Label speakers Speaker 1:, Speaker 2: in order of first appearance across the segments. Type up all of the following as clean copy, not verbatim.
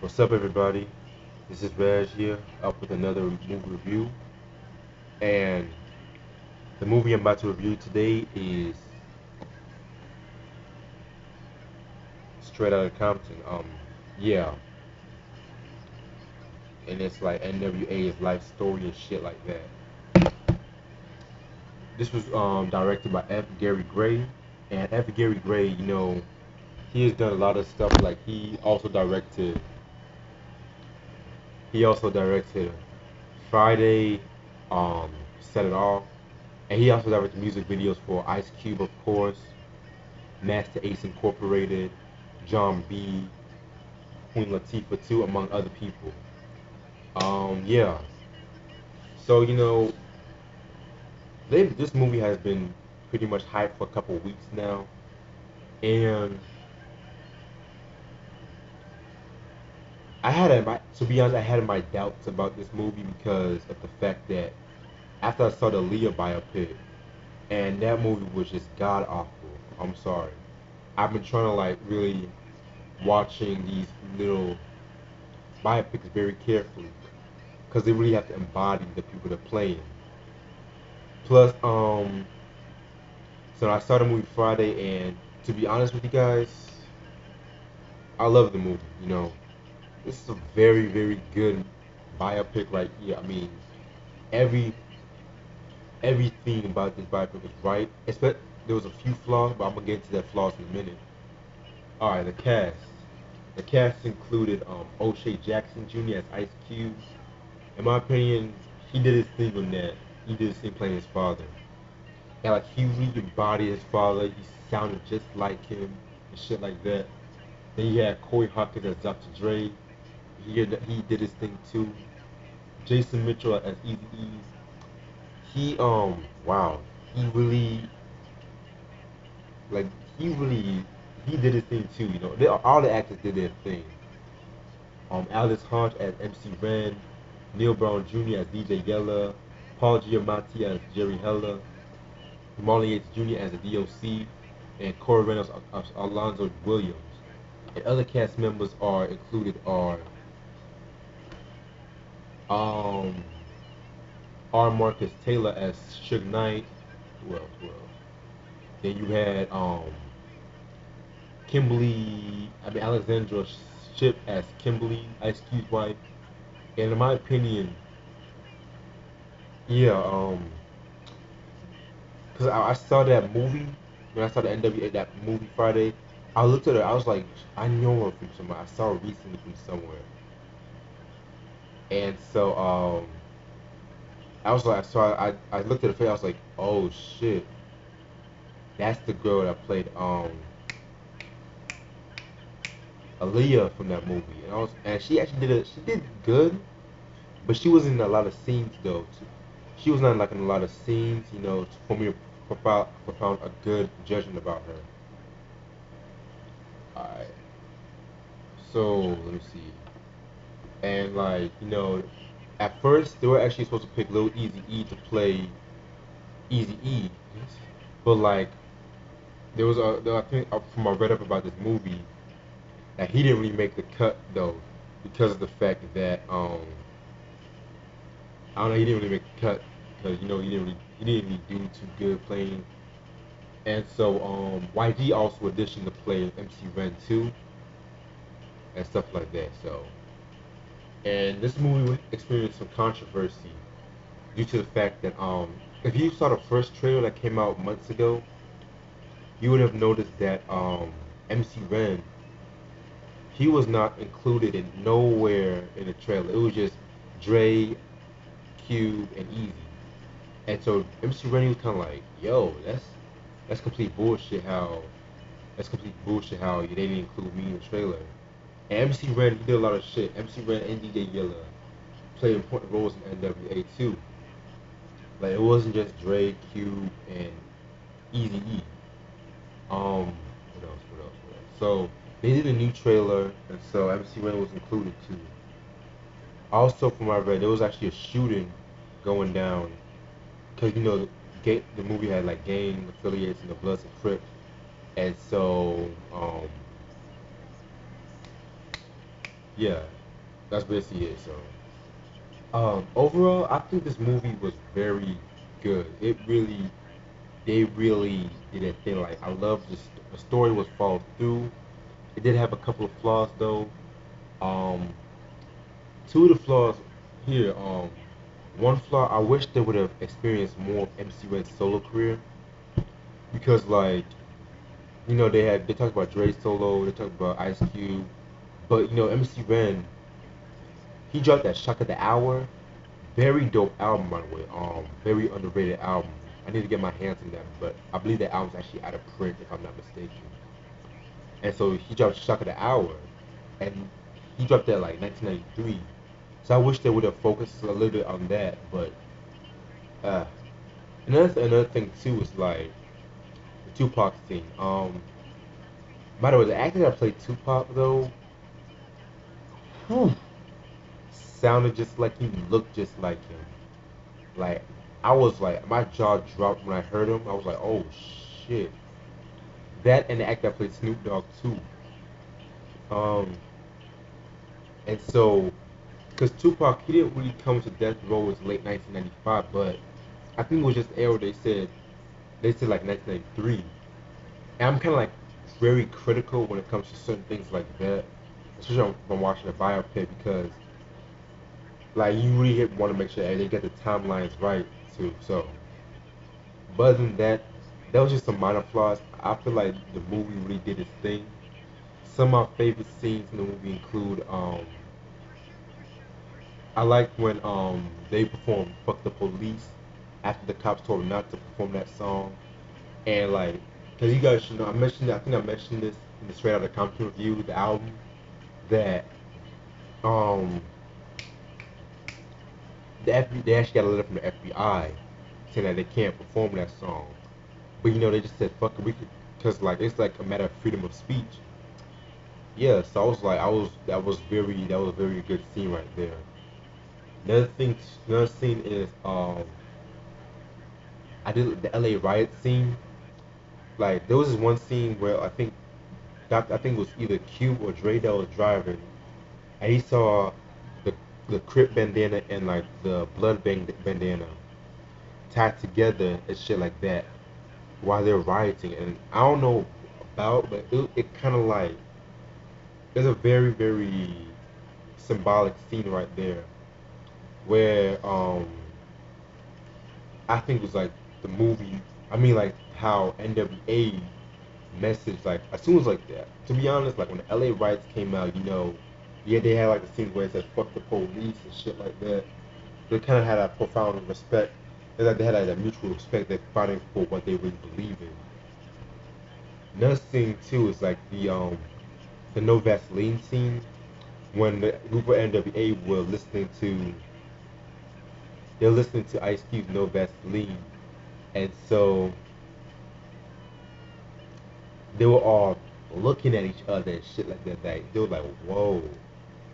Speaker 1: What's up, everybody? This is Raj here, up with another movie review. And the movie I'm about to review today is Straight Outta Compton. Yeah, and it's like N.W.A.'s life story and shit like that. This was directed by F. Gary Gray, and F. Gary Gray, he has done a lot of stuff. Like he also directed Friday, Set It Off, and he also directed music videos for Ice Cube, of course, Master Ace Incorporated, John B, Queen Latifah too, among other people. Yeah. So this movie has been pretty much hyped for a couple of weeks now, and to be honest, I had my doubts about this movie because of the fact that after I saw the Leah biopic, and that movie was just god awful. I'm sorry. I've been trying to like really watching these little biopics very carefully because they really have to embody the people they're playing. Plus, so I saw the movie Friday, and to be honest with you guys, I love the movie. This is a very, very good biopic right here. I mean, every everything about this biopic is right. Except there was a few flaws, but I'm gonna get into that flaws in a minute. All right, the cast. The cast included O'Shea Jackson Jr. as Ice Cube. In my opinion, he did his thing on that. He did his thing playing his father. And like he really embodied his father. He sounded just like him and shit like that. Then you had Corey Hawkins as Dr. Dre. He did his thing too. Jason Mitchell as Easy E. Wow, he really like he really he did his thing too. All the actors did their thing. Alice Hodge as MC Ren, Neil Brown Jr. as DJ Yella, Paul Giamatti as Jerry Heller, Marlon Yates Jr. as the DOC, and Corey Reynolds as Alonzo Williams. And other cast members are included are um, R. Marcus Taylor as Suge Knight. Who else? Who else? Then you had Alexandra Shipp as Kimberly, Ice Cube's wife. And in my opinion, yeah, because I saw that movie when I saw the N.W.A. that movie Friday. I looked at her. I was like, I know her from somewhere. I saw her recently from somewhere. And so I was like, so I looked at her face. I was like, oh shit, that's the girl that played Aaliyah from that movie. And she actually she did good, but she was in a lot of scenes though. She was not like in a lot of scenes, for me to propound a good judgment about her. Alright, so let me see. And like, at first they were actually supposed to pick Lil Easy E to play Easy E, but like I think from I read up about this movie that he didn't really make the cut though because of the fact that I don't know, he didn't really make the cut because he didn't really do too good playing. And so YG also auditioned to play MC Ren too and stuff like that. So and this movie experienced some controversy due to the fact that if you saw the first trailer that came out months ago, you would have noticed that MC Ren, he was not included in nowhere in the trailer. It was just Dre, Cube, and Easy. And so MC Ren was kind of like, yo, that's complete bullshit. How they didn't include me in the trailer. And MC Ren, he did a lot of shit. MC Ren and DJ Yella played important roles in N.W.A. too. Like it wasn't just Dre, Cube, and Easy E. What else? What else? What else? So they did a new trailer, and so MC Ren was included too. Also, from what I read, there was actually a shooting going down because the movie had like gang affiliates and the Bloods and Crips, and so yeah, that's basically it. So, overall, I think this movie was very good. They really did a thing. Like, I love this. The story was followed through. It did have a couple of flaws though. Um, Two of the flaws here. One flaw, I wish they would have experienced more of MC Ren's solo career because, like, they talked about Dre's solo, they talked about Ice Cube, but MC Ren, he dropped that Shock of the Hour, very dope album by the way, very underrated album. I need to get my hands on that, but I believe that album's actually out of print if I'm not mistaken. And so he dropped Shock of the Hour, and he dropped that like 1993. So I wish they would have focused a little bit on that, but uh, another thing too is like the Tupac thing. By the way, the actor that played Tupac though, whew, sounded just like him, looked just like him. Like I was like, my jaw dropped when I heard him. I was like, oh shit. That and the actor that played Snoop Dogg too. Um, and so, because Tupac, he didn't really come to death row until late 1995, but I think it was just the era they said like 1993. And I'm kind of like very critical when it comes to certain things like that, especially when watching a biopic because like you really want to make sure they get the timelines right too. So, but other than that, that was just some minor flaws. I feel like the movie really did its thing. Some of my favorite scenes in the movie include I like when they perform "Fuck the Police" after the cops told them not to perform that song, and like, cause you guys should know, I think I mentioned this in the Straight Outta Compton review, the album, that um they actually got a letter from the FBI saying that they can't perform that song, but they just said fuck it, we could, cause like it's like a matter of freedom of speech. Yeah, so I was like, that was a very good scene right there. Another thing, another scene is I did the LA riot scene. Like there was this one scene where I think it was either Q or Dre that was driving, and he saw the the Crip bandana and like the bandana tied together and shit like that while they're rioting. And I don't know about, but it kind of like it's a very very symbolic scene right there where I think it was like the movie. I mean, like how N.W.A message like as soon as like that. To be honest, like when the LA riots came out, yeah, they had like a scene where it said "fuck the police" and shit like that. They kind of had a profound respect. It's like they had like a mutual respect. They're fighting for what they really believe in. Another thing too is like the no Vaseline scene when the group of N.W.A were listening to Ice Cube's No Vaseline, and so they were all looking at each other and shit like that. Like they were like, "Whoa!"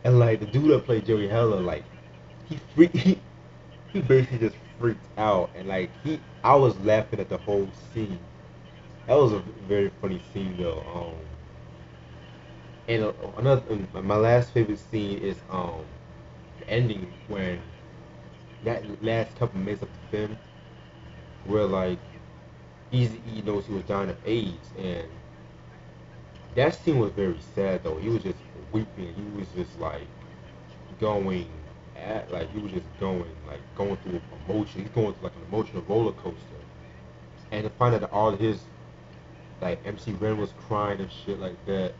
Speaker 1: And like the dude that played Joey Heller, like he freaked, he basically just freaked out, and like I was laughing at the whole scene. That was a very funny scene though. And my last favorite scene is the ending when that last couple minutes of the film, where like Easy E knows he was dying of AIDS, and that scene was very sad though. He was just weeping. He was just like going he was just going through emotion. He's going through like an emotional roller coaster. And to find out that all his like MC Ren was crying and shit like that,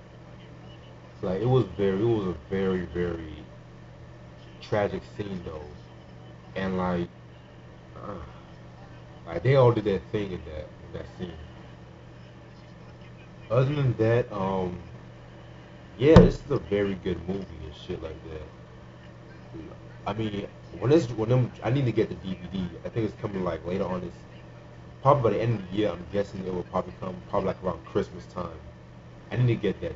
Speaker 1: like it was a very very tragic scene though. And uh, like they all did their thing in that scene. Other than that, yeah, this is a very good movie and shit like that. I mean, I need to get the DVD. I think it's coming like later on this. Probably by the end of the year, I'm guessing it will probably come probably like around Christmas time. I need to get that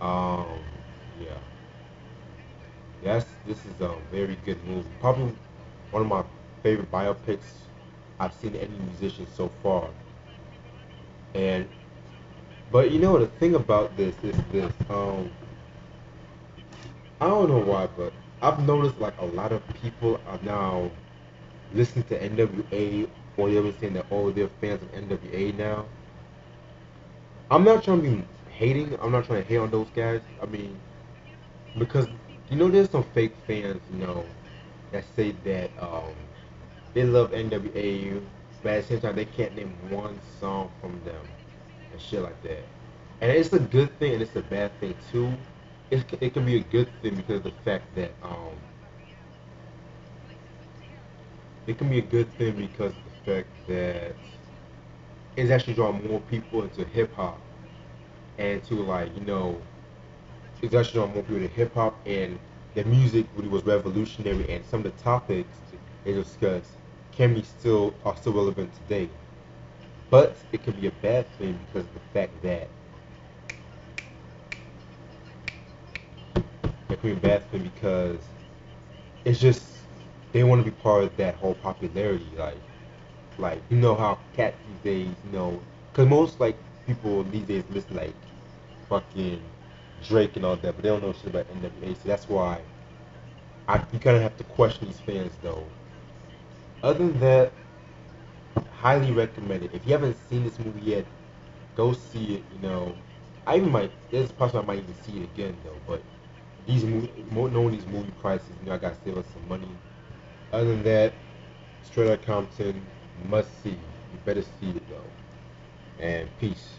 Speaker 1: DVD. Yeah, this is a very good movie. Probably one of my favorite biopics I've seen any musician so far. And but the thing about this is this. I don't know why, but I've noticed like a lot of people are now listening to N.W.A. or they've been saying that oh they're fans of N.W.A. now. I'm not trying to be hating. I'm not trying to hate on those guys. I mean, because there's some fake fans, that say that they love N.W.A. but at the same time they can't name one song from them and shit like that. And it's a good thing and it's a bad thing too. It can be a good thing because of the fact that it can be a good thing because of the fact that it's actually drawing more people into hip hop and to like it's actually drawing more people to hip hop and the music really was revolutionary and some of the topics they discussed can be still are still relevant today. But it can be a bad thing because of the fact that it can be a bad thing because it's just they want to be part of that whole popularity. Like how cats these days, because most like people these days listen like fucking Drake and all that, but they don't know shit about N.W.A. So that's why you kind of have to question these fans though. Other than that, highly recommend it. If you haven't seen this movie yet, go see it. I even might. There's a possibility I might even see it again though. But knowing these movie prices, I gotta save us some money. Other than that, Straight Outta Compton, must see. You better see it though. And peace.